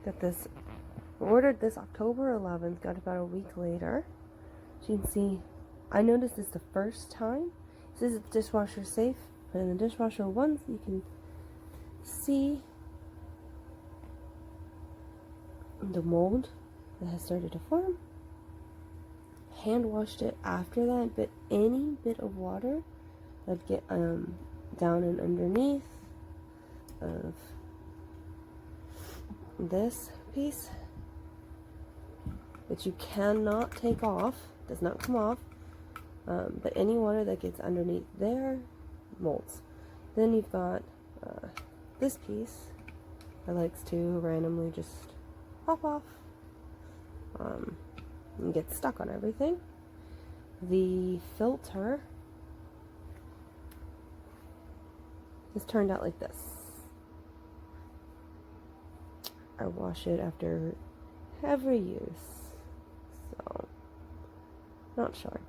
Got this, ordered this October 11th, got about a week later. As you can see, I noticed this the first time. This is dishwasher safe, but in the dishwasher once you can see the mold that has started to form. Hand washed it after that, but any bit of water that'd get down and underneath of this piece, which you cannot take off, does not come off, but any water that gets underneath there molds. Then you've got this piece that likes to randomly just pop off and get stuck on everything. The filter is turned out like this. I wash it after every use, so not sure.